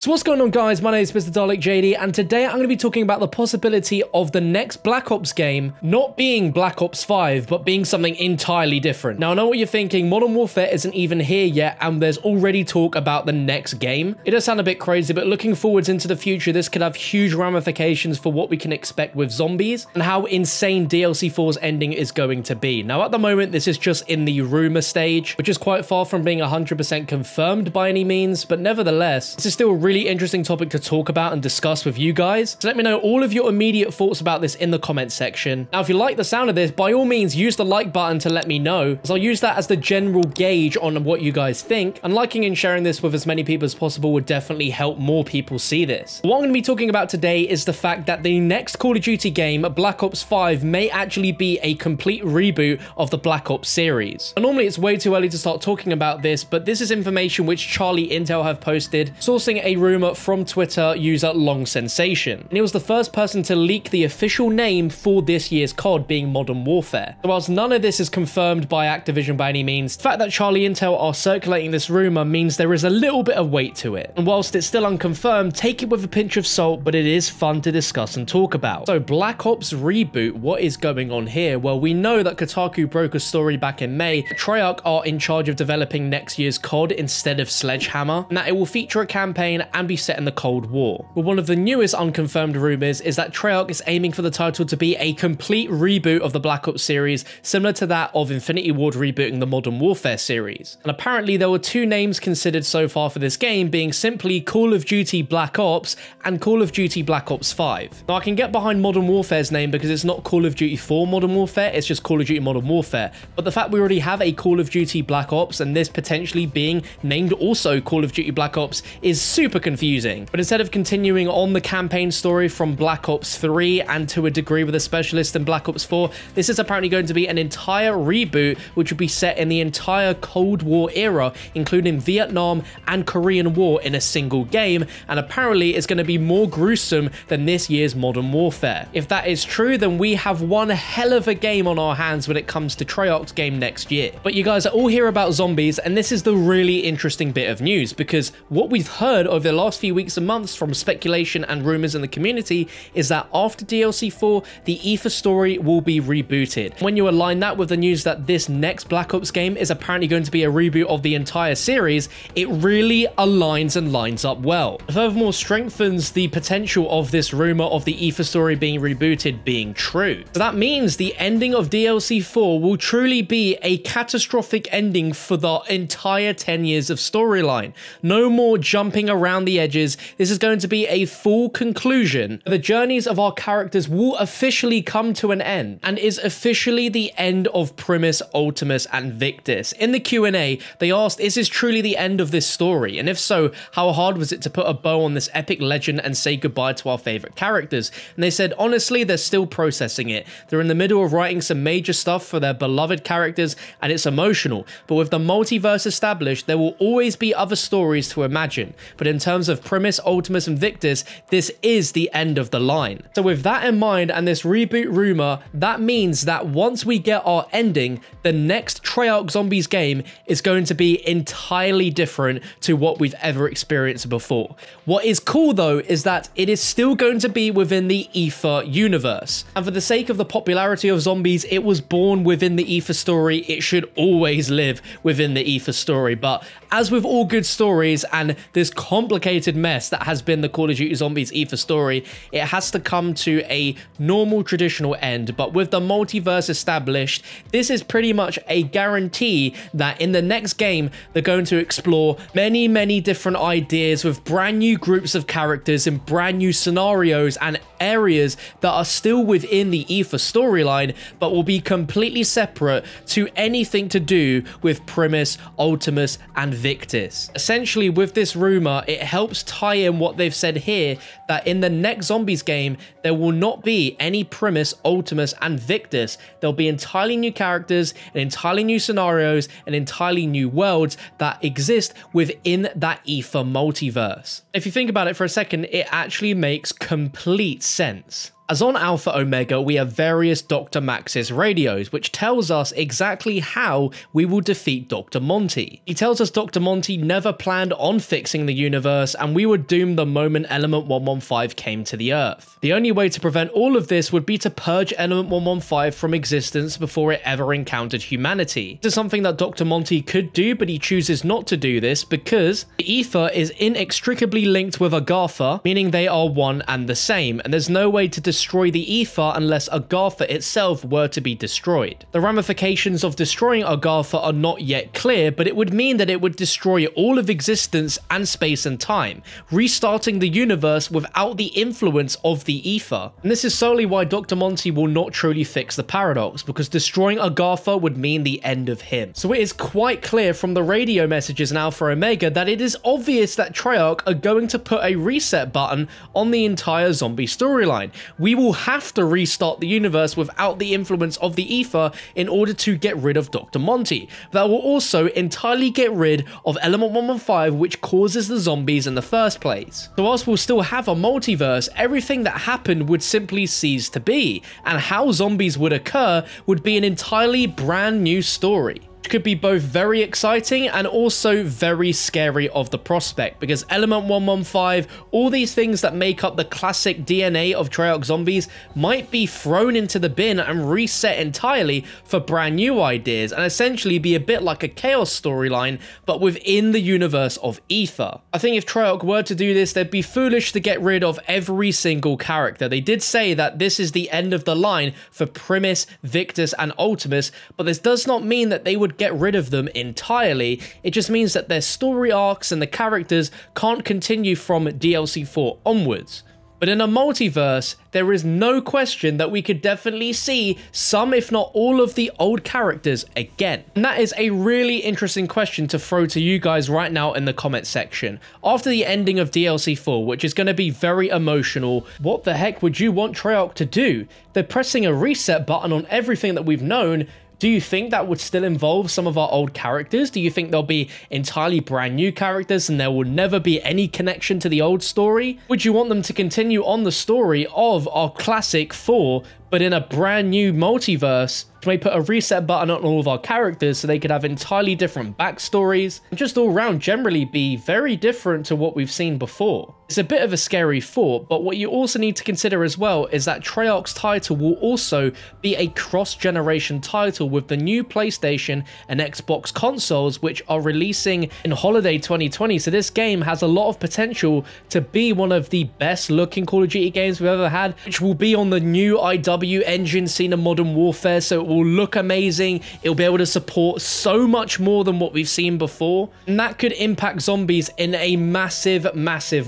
So what's going on, guys? My name is Mr. Dalek JD, and today I'm going to be talking about the possibility of the next Black Ops game not being Black Ops 5, but being something entirely different. Now, I know what you're thinking. Modern Warfare isn't even here yet, and there's already talk about the next game. It does sound a bit crazy, but looking forwards into the future, this could have huge ramifications for what we can expect with zombies and how insane DLC 4's ending is going to be. Now, at the moment, this is just in the rumor stage, which is quite far from being 100% confirmed by any means, but nevertheless, this is still a really interesting topic to talk about and discuss with you guys. So let me know all of your immediate thoughts about this in the comment section. Now, if you like the sound of this, by all means, use the like button to let me know, as I'll use that as the general gauge on what you guys think, and liking and sharing this with as many people as possible would definitely help more people see this. What I'm going to be talking about today is the fact that the next Call of Duty game, Black Ops 5, may actually be a complete reboot of the Black Ops series. And normally it's way too early to start talking about this, but this is information which Charlie Intel have posted, sourcing a rumor from Twitter user Long Sensation. And he was the first person to leak the official name for this year's COD, being Modern Warfare. So whilst none of this is confirmed by Activision by any means, the fact that Charlie Intel are circulating this rumor means there is a little bit of weight to it. And whilst it's still unconfirmed, take it with a pinch of salt, but it is fun to discuss and talk about. So Black Ops reboot, what is going on here? Well, we know that Kotaku broke a story back in May that Treyarch are in charge of developing next year's COD instead of Sledgehammer, and that it will feature a campaign and be set in the Cold War. But one of the newest unconfirmed rumors is that Treyarch is aiming for the title to be a complete reboot of the Black Ops series, similar to that of Infinity Ward rebooting the Modern Warfare series. And apparently there were two names considered so far for this game, being simply Call of Duty Black Ops and Call of Duty Black Ops 5. Now, I can get behind Modern Warfare's name because it's not Call of Duty 4 Modern Warfare, it's just Call of Duty Modern Warfare. But the fact we already have a Call of Duty Black Ops and this potentially being named also Call of Duty Black Ops is super confusing. But instead of continuing on the campaign story from Black Ops 3 and to a degree with a specialist in Black Ops 4, this is apparently going to be an entire reboot which will be set in the entire Cold War era, including Vietnam and Korean War in a single game, and apparently it's going to be more gruesome than this year's Modern Warfare. If that is true, then we have one hell of a game on our hands when it comes to Treyarch's game next year. But you guys are all here about zombies, and this is the really interesting bit of news, because what we've heard over the last few weeks and months from speculation and rumors in the community is that after DLC 4, the Ether story will be rebooted. When you align that with the news that this next Black Ops game is apparently going to be a reboot of the entire series, it really aligns and lines up well. Furthermore, strengthens the potential of this rumor of the Ether story being rebooted being true. So that means the ending of DLC 4 will truly be a catastrophic ending for the entire 10 years of storyline. No more jumping around the edges. This is going to be a full conclusion. The journeys of our characters will officially come to an end, and is officially the end of Primus, Ultimus, and Victus. In the Q&A, they asked, is this truly the end of this story? And if so, how hard was it to put a bow on this epic legend and say goodbye to our favorite characters? And they said, honestly, they're still processing it. They're in the middle of writing some major stuff for their beloved characters, and it's emotional. But with the multiverse established, there will always be other stories to imagine. But in terms of Primus, Ultimus, and Victus, this is the end of the line. So with that in mind and this reboot rumor, that means that once we get our ending, the next Treyarch Zombies game is going to be entirely different to what we've ever experienced before. What is cool though is that it is still going to be within the Ether universe. And for the sake of the popularity of zombies, it was born within the Ether story. It should always live within the Ether story. But as with all good stories and this complicated mess that has been the Call of Duty Zombies Ether story, it has to come to a normal traditional end. But with the multiverse established, this is pretty much a guarantee that in the next game, they're going to explore many different ideas with brand new groups of characters and brand new scenarios and areas that are still within the Ether storyline, but will be completely separate to anything to do with Primus, Ultimus, and Victus. Essentially, with this rumor, it helps tie in what they've said here, that in the next Zombies game, there will not be any Primus, Ultimus, and Victus. There'll be entirely new characters and entirely new scenarios and entirely new worlds that exist within that Ether multiverse. If you think about it for a second, it actually makes complete sense. As on Alpha Omega, we have various Dr. Max's radios, which tells us exactly how we will defeat Dr. Monty. He tells us Dr. Monty never planned on fixing the universe, and we were doomed the moment Element 115 came to the Earth. The only way to prevent all of this would be to purge Element 115 from existence before it ever encountered humanity. This is something that Dr. Monty could do, but he chooses not to do this because the Ether is inextricably linked with Agartha, meaning they are one and the same, and there's no way to destroy the Ether unless Agartha itself were to be destroyed. The ramifications of destroying Agartha are not yet clear, but it would mean that it would destroy all of existence and space and time, restarting the universe without the influence of the Ether. And this is solely why Dr. Monty will not truly fix the paradox, because destroying Agartha would mean the end of him. So it is quite clear from the radio messages in Alpha Omega that it is obvious that Treyarch are going to put a reset button on the entire zombie storyline. We will have to restart the universe without the influence of the Ether in order to get rid of Dr. Monty. That will also entirely get rid of Element 115, which causes the zombies in the first place. So whilst we'll still have a multiverse, everything that happened would simply cease to be, and how zombies would occur would be an entirely brand new story. Could be both very exciting and also very scary of the prospect, because Element 115, all these things that make up the classic DNA of Treyarch zombies might be thrown into the bin and reset entirely for brand new ideas, and essentially be a bit like a Chaos storyline but within the universe of Ether. I think if Treyarch were to do this, they'd be foolish to get rid of every single character. They did say that this is the end of the line for Primus, Victus and Ultimus, but this does not mean that they would get rid of them entirely. It just means that their story arcs and the characters can't continue from DLC 4 onwards. But in a multiverse, there is no question that we could definitely see some, if not all, of the old characters again. And that is a really interesting question to throw to you guys right now in the comment section. After the ending of DLC 4, which is going to be very emotional, what the heck would you want Treyarch to do? They're pressing a reset button on everything that we've known. Do you think that would still involve some of our old characters? Do you think there'll be entirely brand new characters and there will never be any connection to the old story? Would you want them to continue on the story of our classic 4, but in a brand new multiverse? Can we put a reset button on all of our characters so they could have entirely different backstories and just all around generally be very different to what we've seen before? It's a bit of a scary thought, but what you also need to consider as well is that Treyarch's title will also be a cross-generation title with the new PlayStation and Xbox consoles, which are releasing in holiday 2020. So this game has a lot of potential to be one of the best looking Call of Duty games we've ever had, which will be on the new IW engine seen in Modern Warfare, so it will look amazing. It'll be able to support so much more than what we've seen before, and that could impact zombies in a massive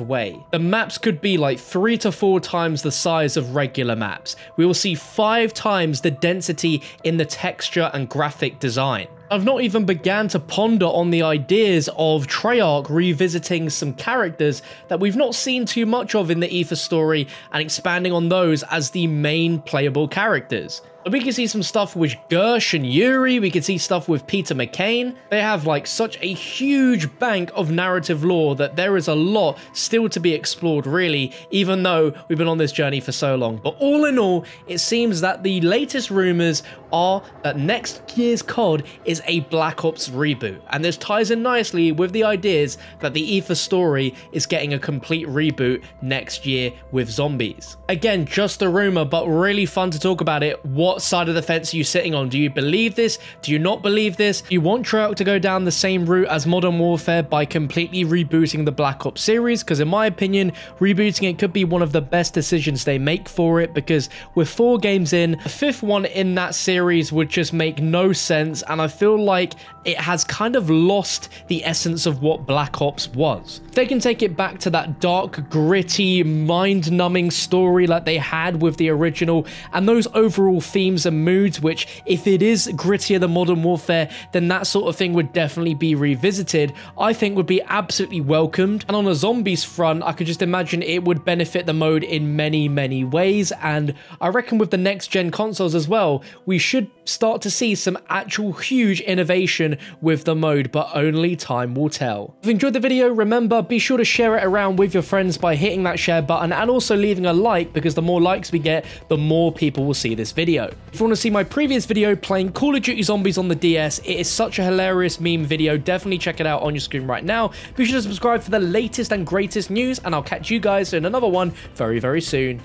way. The maps could be like 3 to 4 times the size of regular maps. We will see 5 times the density in the texture and graphic design. I've not even began to ponder on the ideas of Treyarch revisiting some characters that we've not seen too much of in the Ether story and expanding on those as the main playable characters. We can see some stuff with Gersh and Yuri, we can see stuff with Peter McCain. They have like such a huge bank of narrative lore that there is a lot still to be explored really, even though we've been on this journey for so long. But all in all, it seems that the latest rumors are that next year's COD is a Black Ops reboot, and this ties in nicely with the ideas that the Ether story is getting a complete reboot next year with zombies. Again, just a rumor, but really fun to talk about it. What side of the fence are you sitting on? Do you believe this? Do you not believe this? Do you want Treyarch to go down the same route as Modern Warfare by completely rebooting the Black Ops series? Because in my opinion, rebooting it could be one of the best decisions they make for it, because with 4 games in, the 5th one in that series would just make no sense, and I feel like it has kind of lost the essence of what Black Ops was. If they can take it back to that dark, gritty, mind-numbing story like they had with the original, and those overall themes themes and moods, which if it is grittier than Modern Warfare, then that sort of thing would definitely be revisited, I think would be absolutely welcomed. And on a zombies front, I could just imagine it would benefit the mode in many, many ways. And I reckon with the next gen consoles as well, we should start to see some actual huge innovation with the mode, but only time will tell. If you enjoyed the video, remember, be sure to share it around with your friends by hitting that share button and also leaving a like, because the more likes we get, the more people will see this video. If you want to see my previous video playing Call of Duty Zombies on the DS, it is such a hilarious meme video. Definitely check it out on your screen right now. Be sure to subscribe for the latest and greatest news, and I'll catch you guys in another one very, very soon.